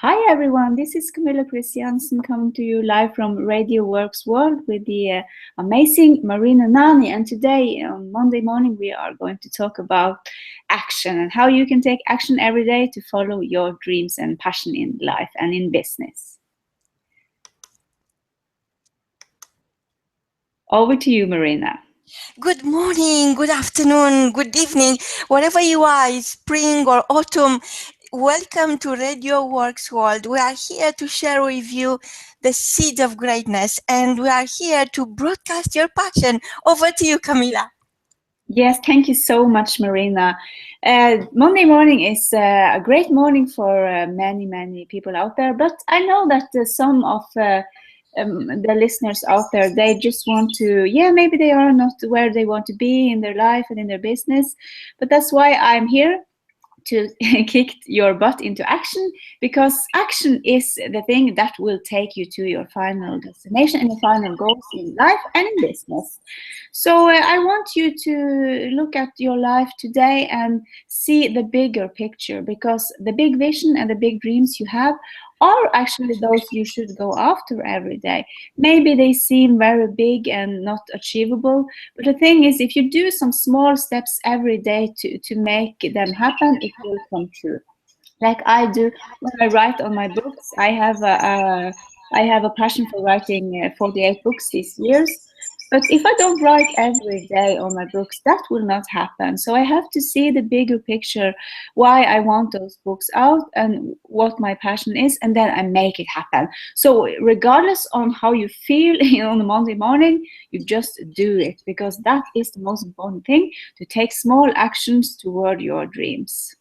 Hi everyone, this is Camilla Kristiansen coming to you live from Radio Works World with the amazing Marina Nani. And today, on Monday morning, we are going to talk about action and how you can take action every day to follow your dreams and passion in life and in business. Over to you, Marina. Good morning, good afternoon, good evening, wherever you are, it's spring or autumn. Welcome to Radio Works World. We are here to share with you the seed of greatness, and we are here to broadcast your passion. Over to you, Camilla. Yes, thank you so much, Marina. Monday morning is a great morning for many people out there, but I know that some of the listeners out there, they just want to, maybe they are not where they want to be in their life and in their business, but that's why I'm here to kick your butt into action, because action is the thing that will take you to your final destination and your final goals in life and in business. So I want you to look at your life today and see the bigger picture, because the big vision and the big dreams you have are actually those you should go after every day. Maybe they seem very big and not achievable, but the thing is, if you do some small steps every day to make them happen, it will come true. Like I do when I write on my books. I have a passion for writing 48 books these years. But if I don't write every day on my books, that will not happen. So I have to see the bigger picture, why I want those books out and what my passion is, and then I make it happen. So regardless on how you feel on a Monday morning, you just do it, because that is the most important thing, to take small actions toward your dreams.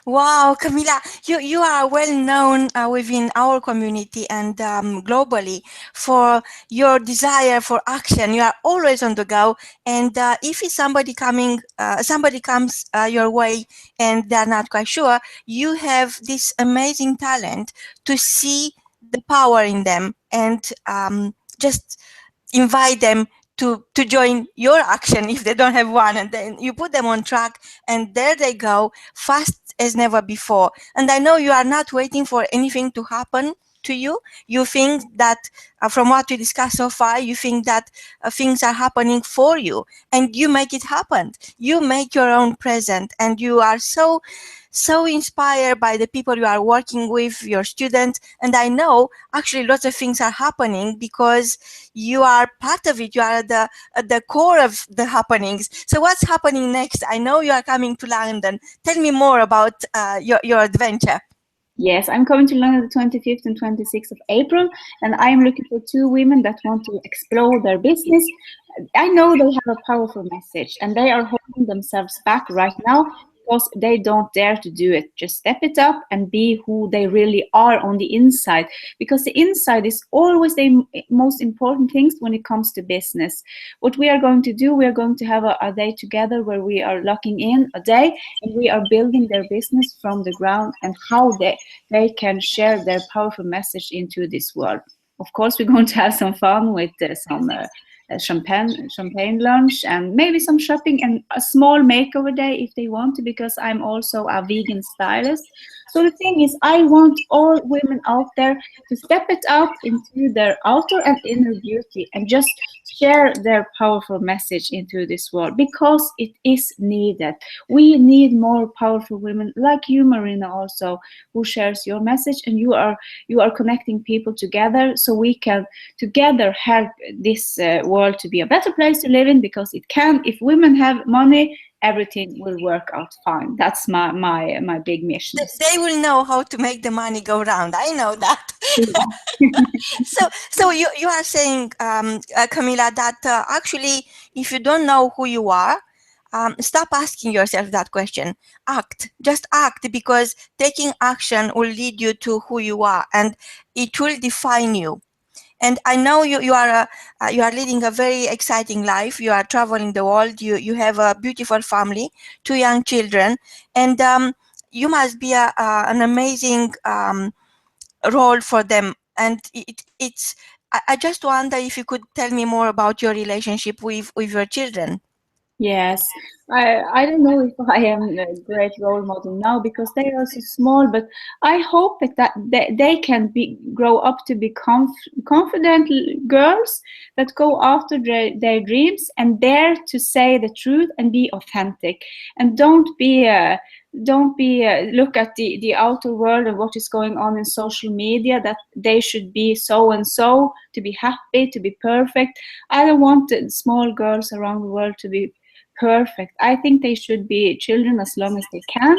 Wow, Camilla, you are well known within our community and globally for your desire for action. You are always on the go, and if it's somebody comes your way and they're not quite sure, you have this amazing talent to see the power in them and just invite them to join your action if they don't have one, and then you put them on track and there they go, fast as never before. And I know you are not waiting for anything to happen to you. You think that from what we discussed so far, you think that things are happening for you, and you make it happen. You make your own present, and you are so inspired by the people you are working with, your students. And I know actually lots of things are happening because you are part of it. You are at the core of the happenings. So what's happening next? I know you are coming to London. Tell me more about your adventure. Yes, I'm coming to London the 25th and 26th of April, and I'm looking for two women that want to explore their business. I know they have a powerful message, and they are holding themselves back right now because they don't dare to do it. Just step it up and be who they really are on the inside, because the inside is always the most important things when it comes to business. What we are going to do, we are going to have a day together where we are locking in a day and we are building their business from the ground, and how they can share their powerful message into this world. Of course, we're going to have some fun with some champagne lunch and maybe some shopping and a small makeover day if they want to, because I'm also a vegan stylist. So the thing is, I want all women out there to step it up into their outer and inner beauty and just share their powerful message into this world, because it is needed. We need more powerful women like you, Marina, also, who shares your message, and you are connecting people together so we can together help this world to be a better place to live in, because it can. If women have money, everything will work out fine. That's my big mission. They will know how to make the money go round. I know that. So you are saying, Camilla, that actually, if you don't know who you are, stop asking yourself that question. Act, just act, because taking action will lead you to who you are, and it will define you. And I know you are leading a very exciting life. You are traveling the world. You have a beautiful family, two young children, and you must be an amazing role for them. And I just wonder if you could tell me more about your relationship with your children. Yes, I don't know if I am a great role model now because they are so small, but I hope that they can grow up to be confident girls that go after their dreams and dare to say the truth and be authentic, and don't be look at the outer world and what is going on in social media, that they should be so and so to be happy, to be perfect. I don't want the small girls around the world to be perfect. I think they should be children as long as they can.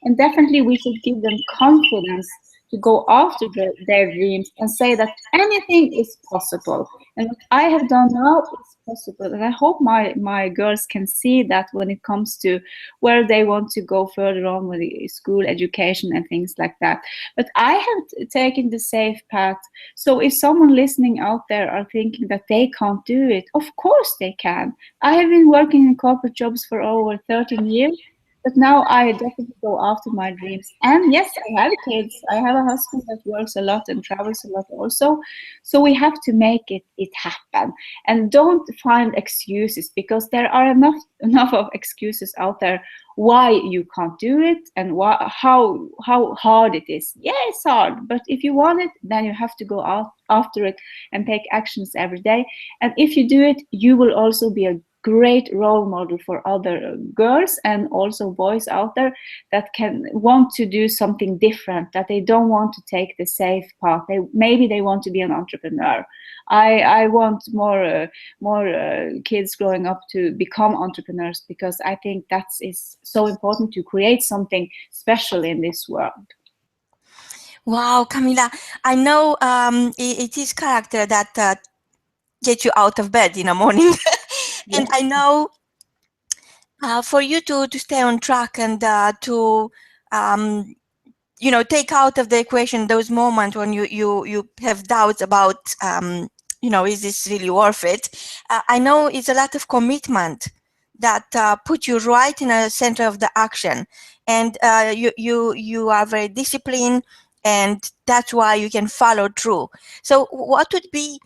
And definitely we should give them confidence to go after their dreams and say that anything is possible. And what I have done now is possible. And I hope my girls can see that when it comes to where they want to go further on with the school education and things like that. But I have taken the safe path. So if someone listening out there are thinking that they can't do it, of course they can. I have been working in corporate jobs for over 13 years, but now I definitely go after my dreams. And yes, I have kids. I have a husband that works a lot and travels a lot also. So we have to make it happen. And don't find excuses, because there are enough of excuses out there why you can't do it and how hard it is. Yeah, it's hard, but if you want it, then you have to go out after it and take actions every day. And if you do it, you will also be a great role model for other girls and also boys out there that can want to do something different, that they don't want to take the safe path. Maybe they want to be an entrepreneur. I want more kids growing up to become entrepreneurs, because I think that is so important to create something special in this world. Wow, Camilla, I know it is character that get you out of bed in the morning. And Yeah. I know for you to stay on track and to um, take out of the equation those moments when you have doubts about is this really worth it. I know it's a lot of commitment that put you right in the center of the action, and you are very disciplined, and that's why you can follow through. So what would be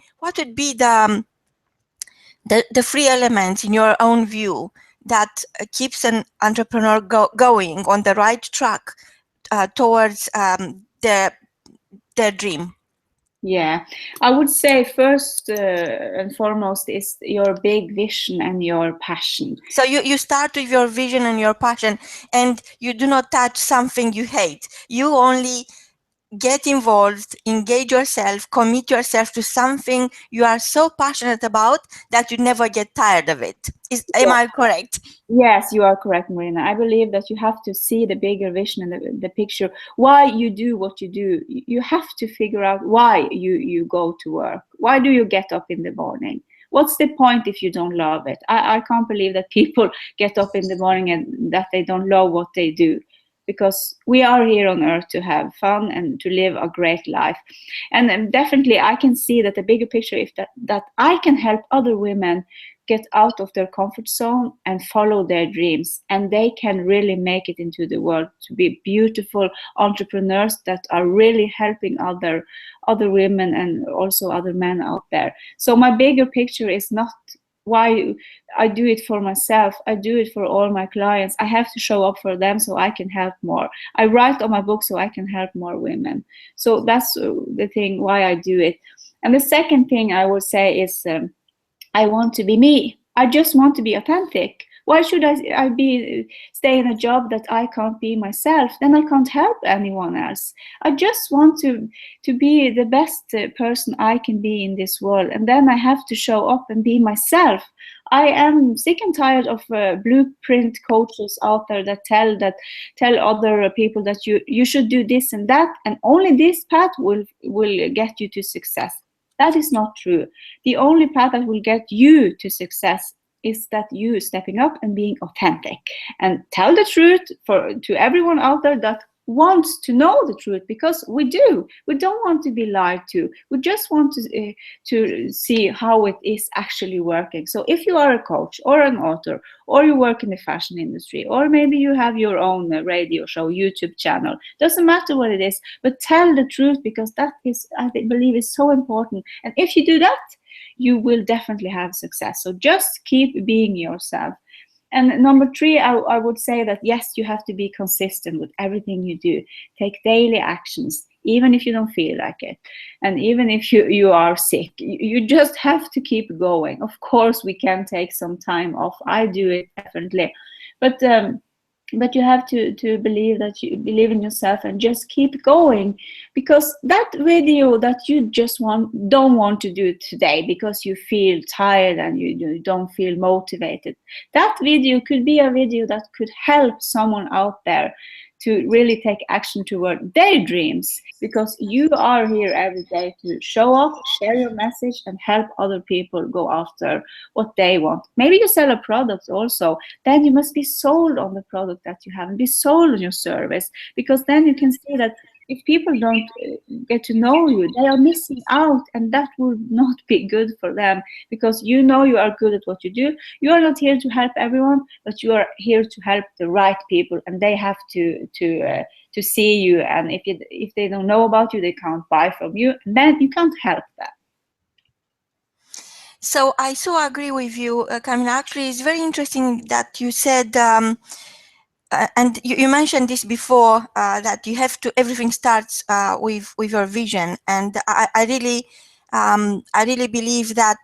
the three elements in your own view that keeps an entrepreneur going on the right track towards their dream? Yeah, I would say first and foremost is your big vision and your passion. So you start with your vision and your passion, and you do not touch something you hate. You only get involved, engage yourself, commit yourself to something you are so passionate about that you never get tired of it. Am I correct? Yes, you are correct, Marina. I believe that you have to see the bigger vision and the picture, why you do what you do. You have to figure out why you go to work. Why do you get up in the morning? What's the point if you don't love it? I can't believe that people get up in the morning and that they don't love what they do. Because we are here on earth to have fun and to live a great life. And definitely I can see that the bigger picture is that I can help other women get out of their comfort zone and follow their dreams, and they can really make it into the world to be beautiful entrepreneurs that are really helping other women and also other men out there. So my bigger picture is not why I do it for myself. I do it for all my clients. I have to show up for them so I can help more. I write on my book so I can help more women. So that's the thing why I do it. And the second thing I would say is I want to be me. I just want to be authentic. Why should I stay in a job that I can't be myself? Then I can't help anyone else. I just want to be the best person I can be in this world, and then I have to show up and be myself. I am sick and tired of blueprint coaches out there that tell other people that you should do this and that, and only this path will get you to success. That is not true. The only path that will get you to success is that you stepping up and being authentic and tell the truth to everyone out there that wants to know the truth, because we don't want to be lied to. We just want to see how it is actually working. So if you are a coach or an author, or you work in the fashion industry, or maybe you have your own radio show, YouTube channel, doesn't matter what it is, but tell the truth, because that is, I believe, is so important. And if you do that, you will definitely have success. So just keep being yourself. And number three, I would say that yes, you have to be consistent with everything you do. Take daily actions, even if you don't feel like it. And even if you are sick, you just have to keep going. Of course, we can take some time off. I do it definitely. But you have to believe that you believe in yourself and just keep going, because that video that you just don't want to do today because you feel tired and you don't feel motivated, that video could be a video that could help someone out there to really take action toward their dreams, because you are here every day to show up, share your message, and help other people go after what they want. Maybe you sell a product also, then you must be sold on the product that you have and be sold on your service, because then you can see that if people don't get to know you, they are missing out, and that will not be good for them, because you know you are good at what you do. You are not here to help everyone, but you are here to help the right people, and they have to see you. And if they don't know about you, they can't buy from you, and then you can't help them. So I so agree with you, Camilla. Actually, it's very interesting that you said, and you mentioned this before, that you have to, everything starts with your vision. And I really believe that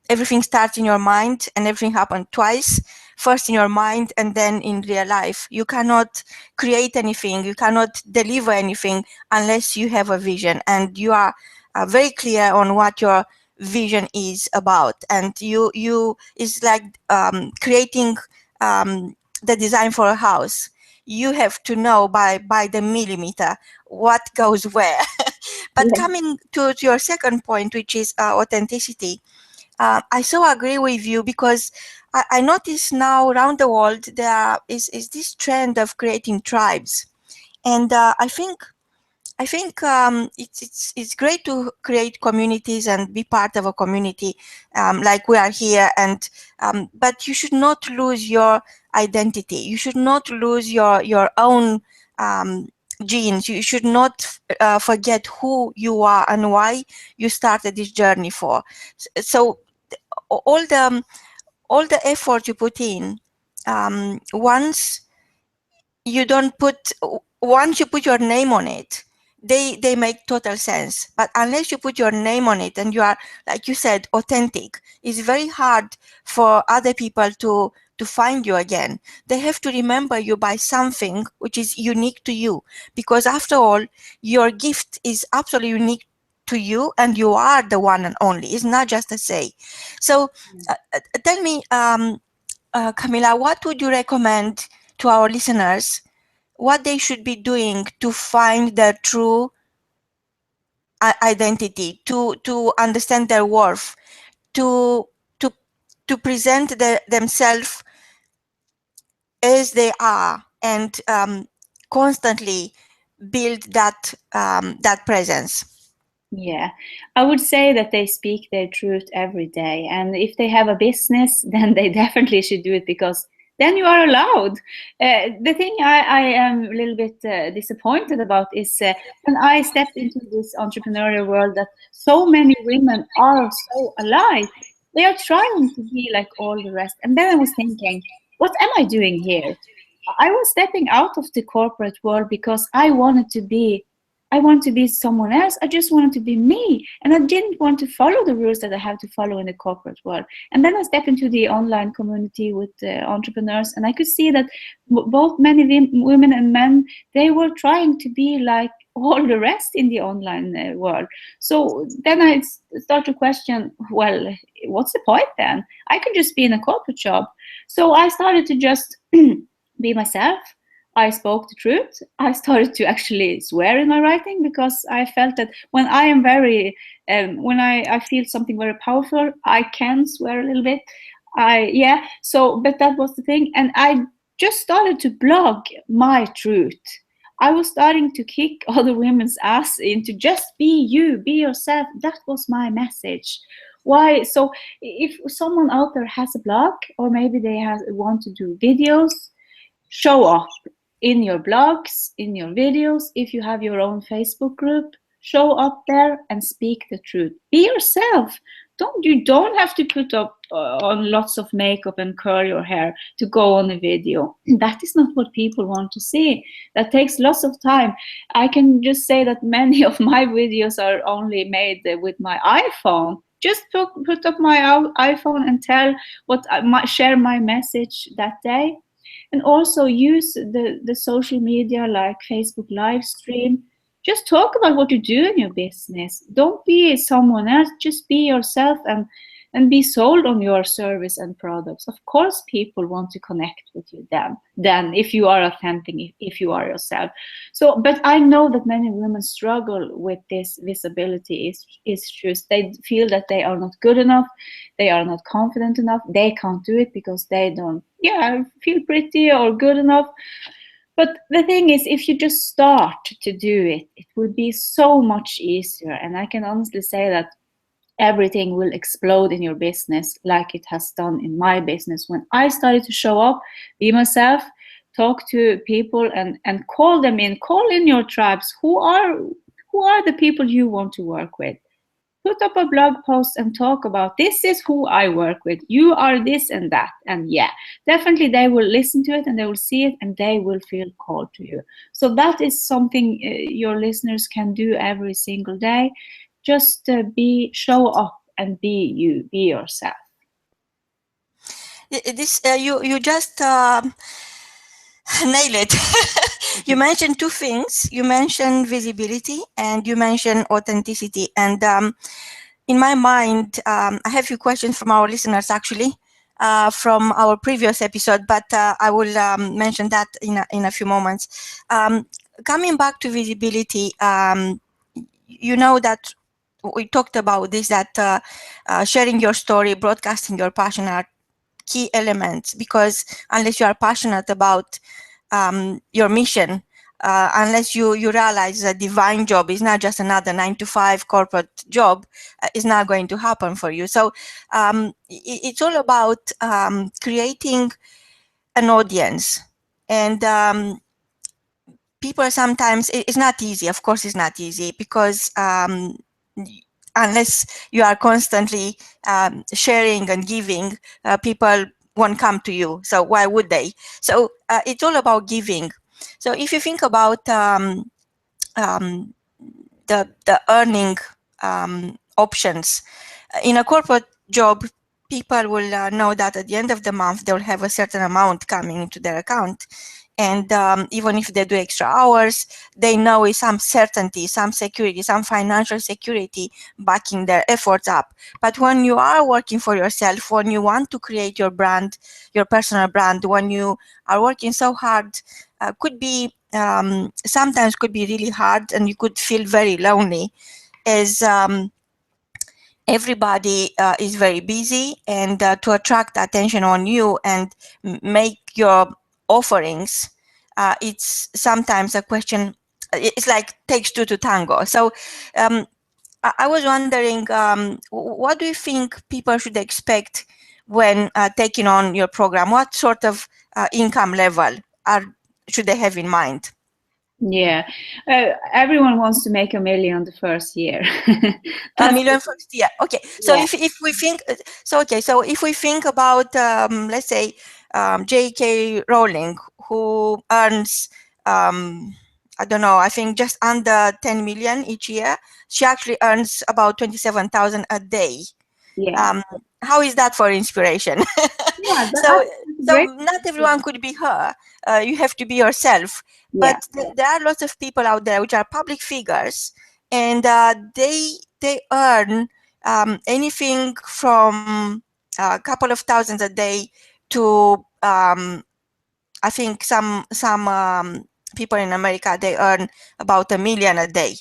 everything starts in your mind, and everything happens twice. First in your mind and then in real life. You cannot create anything, you cannot deliver anything unless you have a vision, and you are very clear on what your vision is about. And you is like creating the design for a house. You have to know by the millimeter what goes where. But Yeah. coming to your second point, which is authenticity, I so agree with you, because I notice now around the world there is this trend of creating tribes. And I think it's great to create communities and be part of a community, like we are here. And but you should not lose your identity. You should not lose your own genes. You should not forget who you are and why you started this journey for. So all the effort you put in, once you put your name on it, they make total sense. But unless you put your name on it and you are, like you said, authentic, it's very hard for other people to find you again. They have to remember you by something which is unique to you, because after all, your gift is absolutely unique to you, and you are the one and only. It's not just a say. So tell me, Camilla, what would you recommend to our listeners, what they should be doing to find their true identity, to understand their worth, to present themselves as they are, and constantly build that presence? Yeah, I would say that they speak their truth every day. And if they have a business, then they definitely should do it, because then you are allowed. The thing I am a little bit disappointed about is when I stepped into this entrepreneurial world, that so many women are so alike. They are trying to be like all the rest. And then I was thinking, what am I doing here? I was stepping out of the corporate world because I want to be someone else. I just wanted to be me. And I didn't want to follow the rules that I have to follow in the corporate world. And then I stepped into the online community with entrepreneurs, and I could see that both many women and men, they were trying to be like all the rest in the online world. So then I start to question, well, what's the point then? I could just be in a corporate job. So I started to just be myself. I spoke the truth. I started to actually swear in my writing, because I felt that when I am when I feel something very powerful, I can swear a little bit. But that was the thing. And I just started to blog my truth. I was starting to kick other women's ass into just be you, be yourself. That was my message. Why? So if someone out there has a blog, or maybe they want to do videos, show up in your blogs, in your videos. If you have your own Facebook group, show up there and speak the truth. Be yourself. You don't have to put up on lots of makeup and curl your hair to go on a video. That is not what people want to see. That takes lots of time. I can just say that many of my videos are only made with my iPhone. Just put up my iPhone and share my message that day. And also use the social media like Facebook live stream. Just talk about what you do in your business. Don't be someone else, just be yourself, and be sold on your service and products. Of course people want to connect with you then if you are authentic, if you are yourself. So, but I know that many women struggle with this visibility issues. They feel that they are not good enough, they are not confident enough, they can't do it because they don't feel pretty or good enough. But the thing is, if you just start to do it, it will be so much easier. And I can honestly say that everything will explode in your business like it has done in my business. When I started to show up, be myself, talk to people, and call in your tribes. Who are the people you want to work with? Put up a blog post and talk about, this is who I work with. You are this and that. And yeah, definitely they will listen to it and they will see it and they will feel called to you. So that is something your listeners can do every single day. Just show up and be you, be yourself. You just nail it. You mentioned two things. You mentioned visibility and you mentioned authenticity. And in my mind, I have a few questions from our listeners actually, from our previous episode, but I will mention that in a few moments. Coming back to visibility, you know that we talked about this, that sharing your story, broadcasting your passion are key elements, because unless you are passionate about your mission, unless you realize a divine job is not just another 9-to-5 corporate job, is not going to happen for you. So it's all about creating an audience. And people sometimes, it's not easy. Of course, it's not easy, because unless you are constantly sharing and giving, people won't come to you. So why would they? So it's all about giving. So if you think about the earning options in a corporate job, people will know that at the end of the month they will have a certain amount coming into their account. And even if they do extra hours, they know with some certainty, some security, some financial security backing their efforts up. But when you are working for yourself, when you want to create your brand, your personal brand, when you are working so hard, could be sometimes could be really hard, and you could feel very lonely, as everybody is very busy, and to attract attention on you and make your offerings, it's sometimes a question. It's like takes two to tango. So I was wondering, what do you think people should expect when taking on your program? What sort of income level should they have in mind? Yeah, everyone wants to make $1 million the first year. $1 million first year. Okay, so yeah. if we think, so if we think about let's say J.K. Rowling, who earns I don't know, I think just under 10 million each year. She actually earns about 27,000 a day. Yeah. How is that for inspiration? Yeah, so not everyone could be her. You have to be yourself. Yeah. But there are lots of people out there which are public figures, and they earn anything from a couple of thousands a day to I think some people in America, they earn about $1 million a day.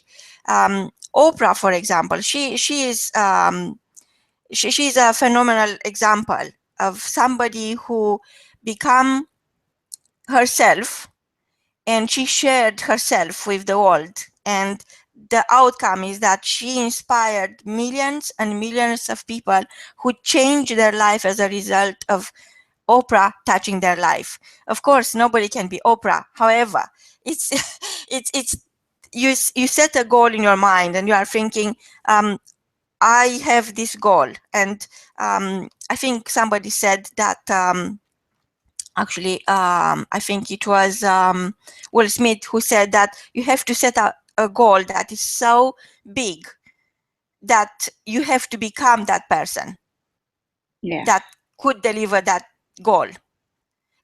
Oprah, for example, she's a phenomenal example of somebody who became herself, and she shared herself with the world. And the outcome is that she inspired millions and millions of people who changed their life as a result of Oprah touching their life. Of course, nobody can be Oprah. However, it's you set a goal in your mind and you are thinking, I have this goal. And I think somebody said that, actually, I think it was Will Smith who said that you have to set a goal that is so big that you have to become that person that could deliver that goal.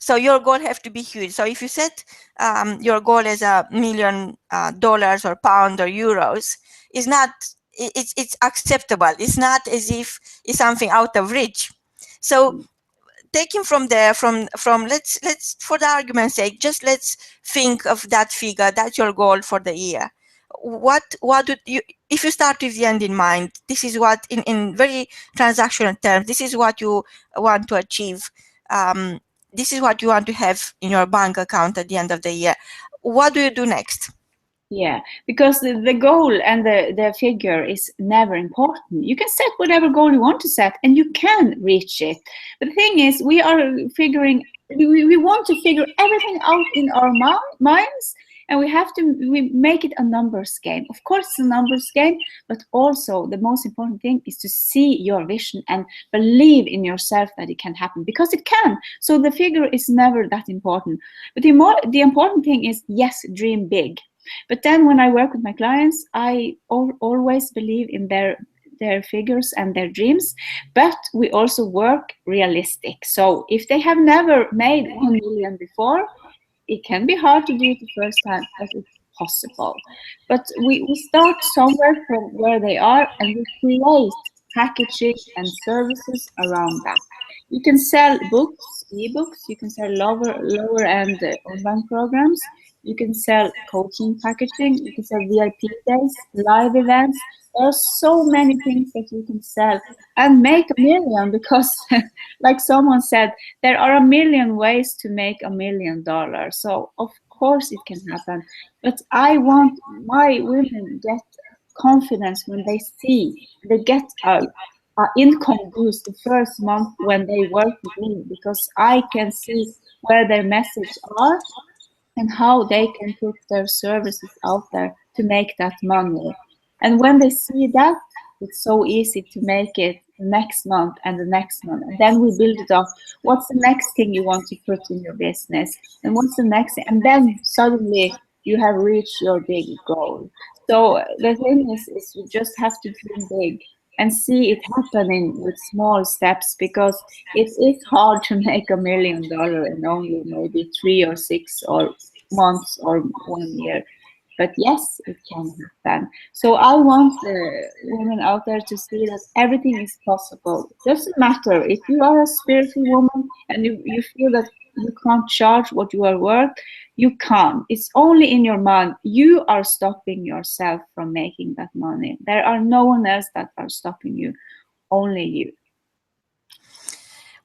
So your goal have to be huge. So if you set your goal as $1 million or pound or euros, it's acceptable. It's not as if it's something out of reach. So taking from there, from let's for the argument's sake, just let's think of that figure. That's your goal for the year. What would you, if you start with the end in mind, this is what in very transactional terms, this is what you want to achieve. This is what you want to have in your bank account at the end of the year. What do you do next? Yeah, because the goal and the figure is never important. You can set whatever goal you want to set and you can reach it. But the thing is, we are figuring, we want to figure everything out in our minds, and we make it a numbers game. Of course, it's a numbers game, but also the most important thing is to see your vision and believe in yourself that it can happen, because it can. So the figure is never that important. But the important thing is, yes, dream big. But then when I work with my clients, I always believe in their figures and their dreams, but we also work realistic. So if they have never made 1 million before, it can be hard to do it the first time, but it's possible. But we start somewhere from where they are, and we create packaging and services around that. You can sell books, ebooks, you can sell lower end online programs, you can sell coaching packaging, you can sell VIP days, live events. There are so many things that you can sell and make 1 million, because like someone said, there are 1 million ways to make $1 million. So of course it can happen. But I want my women get confidence when they see they get a income boost the first month when they work with me, because I can see where their message are and how they can put their services out there to make that money. And when they see that, it's so easy to make it the next month and the next month. And then we build it up. What's the next thing you want to put in your business? And what's the next thing? And then suddenly you have reached your big goal. So the thing is you just have to dream big and see it happening with small steps, because it is hard to make $1 million in only maybe 3 or 6 or months or 1 year. But yes, it can happen. So I want the women out there to see that everything is possible. It doesn't matter if you are a spiritual woman and you feel that you can't charge what you are worth, you can't. It's only in your mind. You are stopping yourself from making that money. There are no one else that are stopping you, only you.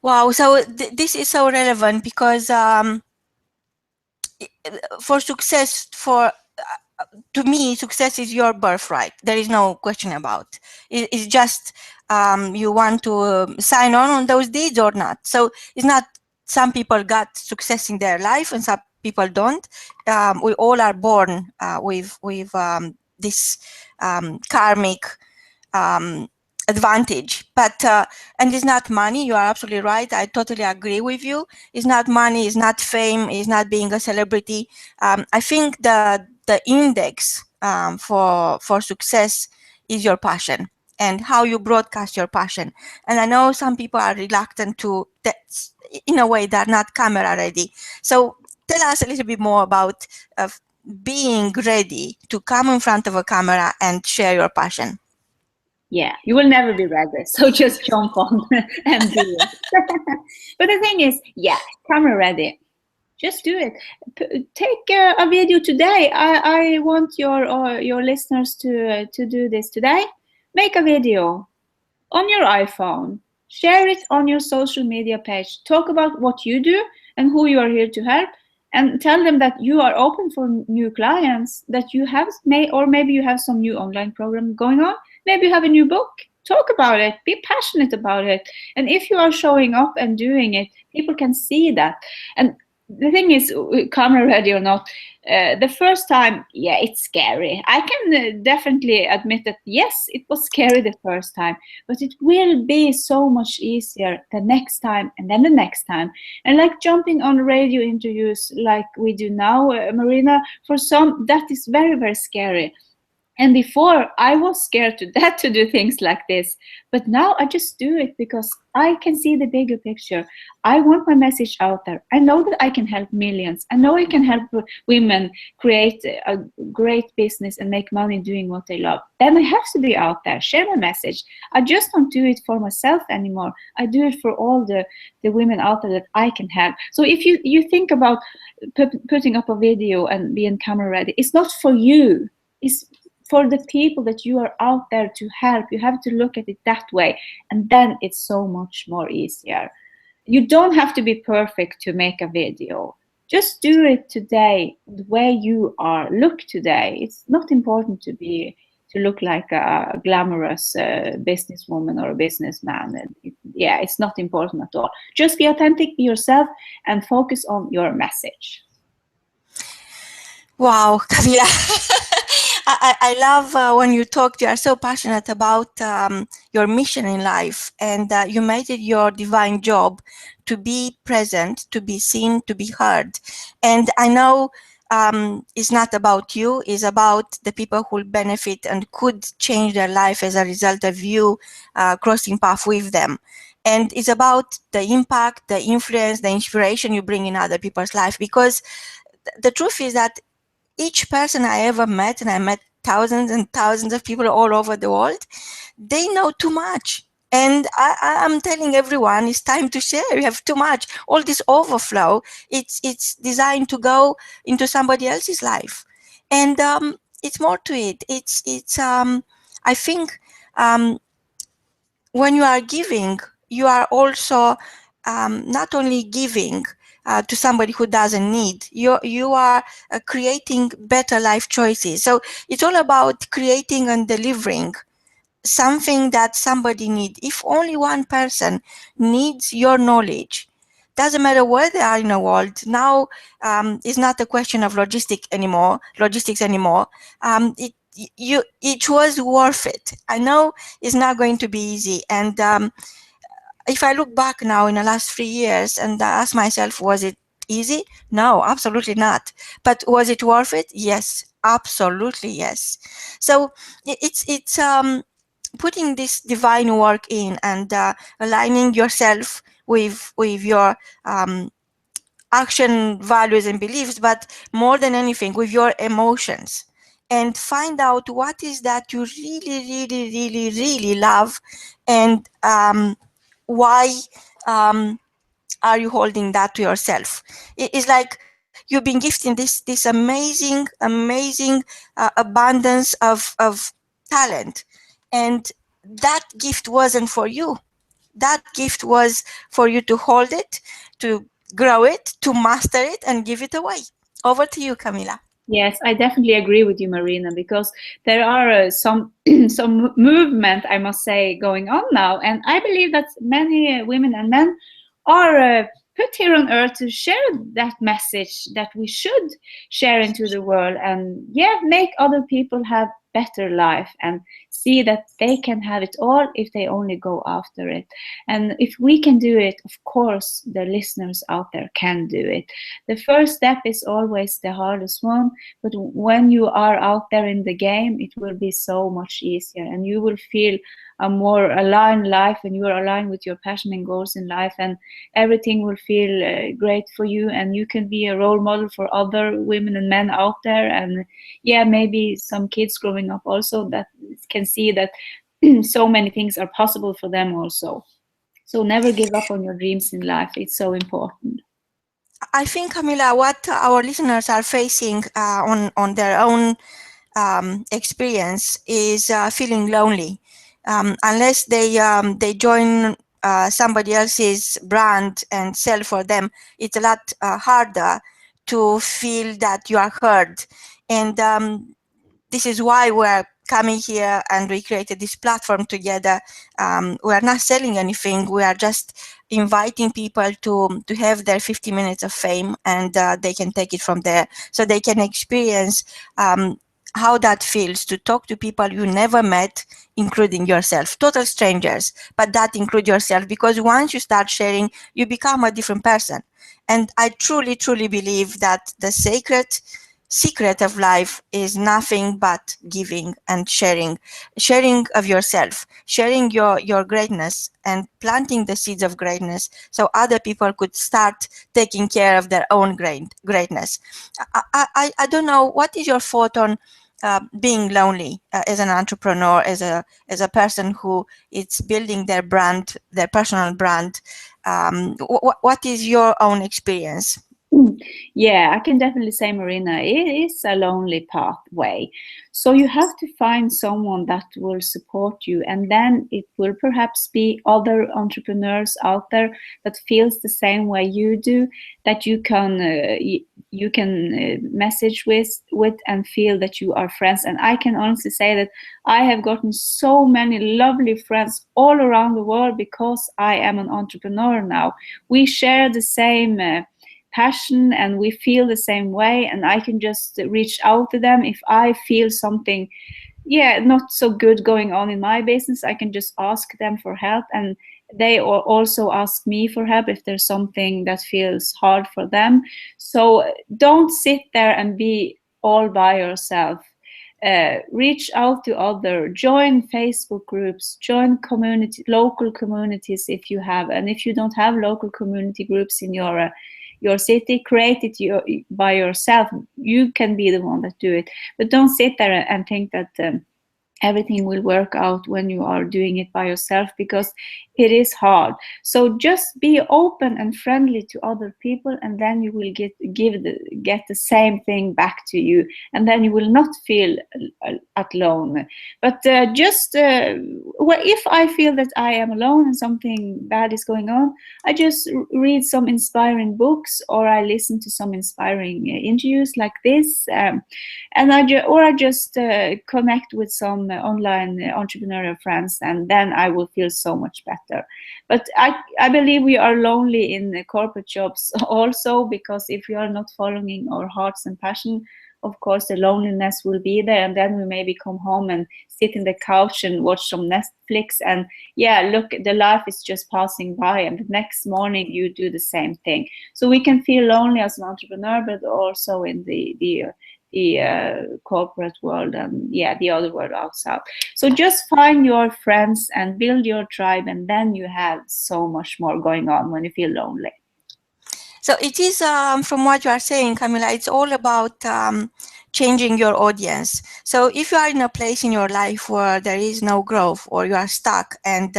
Wow, so this is so relevant, because for success, to me, success is your birthright. There is no question about. It's just you want to sign on those deeds or not. So it's not, some people got success in their life and some people don't. We all are born with this karmic advantage, but and it's not money. You are absolutely right. I totally agree with you. It's not money, it's not fame, it's not being a celebrity. I think the index for success is your passion and how you broadcast your passion. And I know some people are reluctant to that, in a way they're not camera ready. So tell us a little bit more about being ready to come in front of a camera and share your passion. Yeah, you will never be ready, so just jump on and do it. But the thing is, yeah, camera ready. Just do it. Take a video today. I want your listeners to do this today. Make a video on your iPhone. Share it on your social media page. Talk about what you do and who you are here to help, and tell them that you are open for new clients, that you have or maybe you have some new online program going on. Maybe you have a new book. Talk about it. Be passionate about it. And if you are showing up and doing it, people can see that. And the thing is, camera ready or not, the first time, yeah, it's scary. I can definitely admit that, yes, it was scary the first time, but it will be so much easier the next time, and then the next time. And like jumping on radio interviews like we do now, Marina, for some, that is very, very scary. And before, I was scared to death to do things like this. But now I just do it because I can see the bigger picture. I want my message out there. I know that I can help millions. I know I can help women create a great business and make money doing what they love. Then I have to be out there, share my message. I just don't do it for myself anymore. I do it for all the women out there that I can help. So if you think about putting up a video and being camera ready, it's not for you. It's for the people that you are out there to help. You have to look at it that way, and then it's so much more easier. You don't have to be perfect to make a video. Just do it today, the way you are. Look today. It's not important to look like a glamorous businesswoman or a businessman. Yeah, it's not important at all. Just be authentic, be yourself, and focus on your message. Wow, Camilla. I love when you talk, you are so passionate about your mission in life, and you made it your divine job to be present, to be seen, to be heard. And I know it's not about you, it's about the people who will benefit and could change their life as a result of you crossing path with them. And it's about the impact, the influence, the inspiration you bring in other people's life, because the truth is that each person I ever met, and I met thousands and thousands of people all over the world, they know too much. And I'm telling everyone, it's time to share. You have too much. All this overflow, it's designed to go into somebody else's life. And it's more to it. I think when you are giving, you are also not only giving to somebody who doesn't need, you are creating better life choices. So it's all about creating and delivering something that somebody needs. If only one person needs your knowledge, doesn't matter where they are in the world. Now it's not a question of logistics anymore. It was worth it. I know it's not going to be easy, and if I look back now in the last 3 years and ask myself, was it easy? No, absolutely not. But was it worth it? Yes, absolutely yes. So it's putting this divine work in and aligning yourself with your action, values, and beliefs, but more than anything, with your emotions. And find out what is that you really, really, really, really love, and why are you holding that to yourself? It's like you've been gifted this amazing abundance of talent, and that gift wasn't for you. That gift was for you to hold it, to grow it, to master it, and give it away. Over to you, Camilla. Yes, I definitely agree with you, Marina, because there are some some movement, I must say, going on now, and I believe that many women and men are put here on earth to share that message that we should share into the world, and yeah, make other people have better life and see that they can have it all if they only go after it. And if we can do it, of course the listeners out there can do it. The first step is always the hardest one, but when you are out there in the game, it will be so much easier, and you will feel a more aligned life, and you are aligned with your passion and goals in life, and everything will feel great for you, and you can be a role model for other women and men out there. And yeah, maybe some kids growing up also that can see that so many things are possible for them also. So never give up on your dreams in life. It's so important. I think, Camilla, what our listeners are facing on their own experience is feeling lonely. Unless they join somebody else's brand and sell for them, it's a lot harder to feel that you are heard. And this is why we're coming here and we created this platform together. We are not selling anything. We are just inviting people to have their 50 minutes of fame, and they can take it from there, so they can experience how that feels to talk to people you never met, including yourself, total strangers, but that include yourself, because once you start sharing, you become a different person. And I truly, truly believe that the secret of life is nothing but giving and sharing of yourself, sharing your greatness, and planting the seeds of greatness so other people could start taking care of their own greatness. I don't know, what is your thought on being lonely as an entrepreneur, as a person who is building their brand, their personal brand? What is your own experience? Yeah, I can definitely say, Marina, it is a lonely pathway. So you have to find someone that will support you, and then it will perhaps be other entrepreneurs out there that feels the same way you do, that you can message with and feel that you are friends. And I can honestly say that I have gotten so many lovely friends all around the world because I am an entrepreneur now. We share the same passion and we feel the same way, and I can just reach out to them if I feel something not so good going on in my business. I can just ask them for help, and they also ask me for help if there's something that feels hard for them. So don't sit there and be all by yourself. Reach out to other, join Facebook groups, join local communities if you have, and if you don't have local community groups in your city, create it by yourself. You can be the one that do it, but don't sit there and think that everything will work out when you are doing it by yourself, because it is hard. So just be open and friendly to other people, and then you will get the same thing back to you, and then you will not feel alone. But if I feel that I am alone and something bad is going on, I just read some inspiring books, or I listen to some inspiring interviews like this, and I just connect with some online entrepreneurial friends, and then I will feel so much better. But I believe we are lonely in the corporate jobs also, because if we are not following our hearts and passion, of course the loneliness will be there, and then we maybe come home and sit in the couch and watch some Netflix, and look, the life is just passing by, and the next morning you do the same thing. So we can feel lonely as an entrepreneur, but also in the corporate world and the other world outside. So just find your friends and build your tribe, and then you have so much more going on when you feel lonely. So it is, from what you are saying, Camilla, it's all about changing your audience. So if you are in a place in your life where there is no growth, or you are stuck, and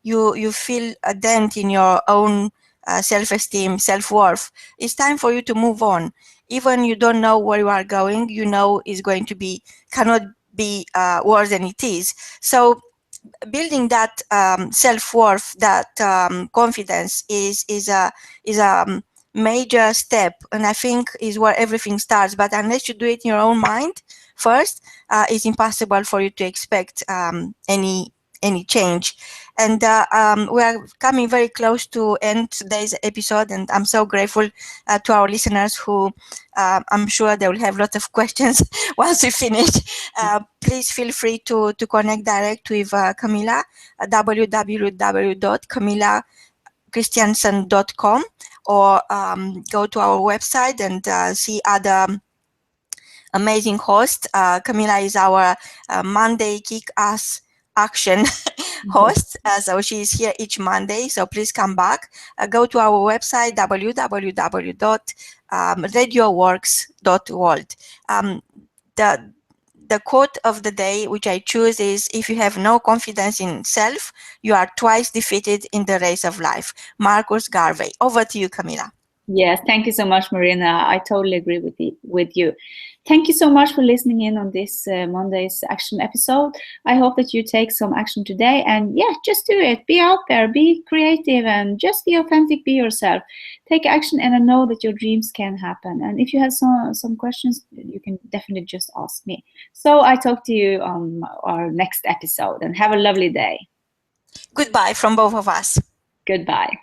you feel a dent in your own self-esteem, self-worth, it's time for you to move on. Even you don't know where you are going, you know is going to be, cannot be worse than it is. So building that self-worth, that confidence is a major step, and I think is where everything starts. But unless you do it in your own mind first, it's impossible for you to expect any change. And we are coming very close to end today's episode, and I'm so grateful to our listeners who I'm sure they will have lots of questions once we finish. Please feel free to connect direct with Camilla, www.camillakristiansen.com, or go to our website and see other amazing hosts. Camilla is our Monday Kick-Ass Action host, so she is here each Monday, so please come back. Go to our website, www.radioworks.world. The quote of the day which I choose is, if you have no confidence in self, you are twice defeated in the race of life. Marcus Garvey. Over to you, Camilla. Yes, thank you so much, Marina. I totally agree with you. Thank you so much for listening in on this Monday's action episode. I hope that you take some action today, and just do it. Be out there, be creative, and just be authentic, be yourself. Take action, and I know that your dreams can happen. And if you have some questions, you can definitely just ask me. So I talk to you on our next episode, and have a lovely day. Goodbye from both of us. Goodbye.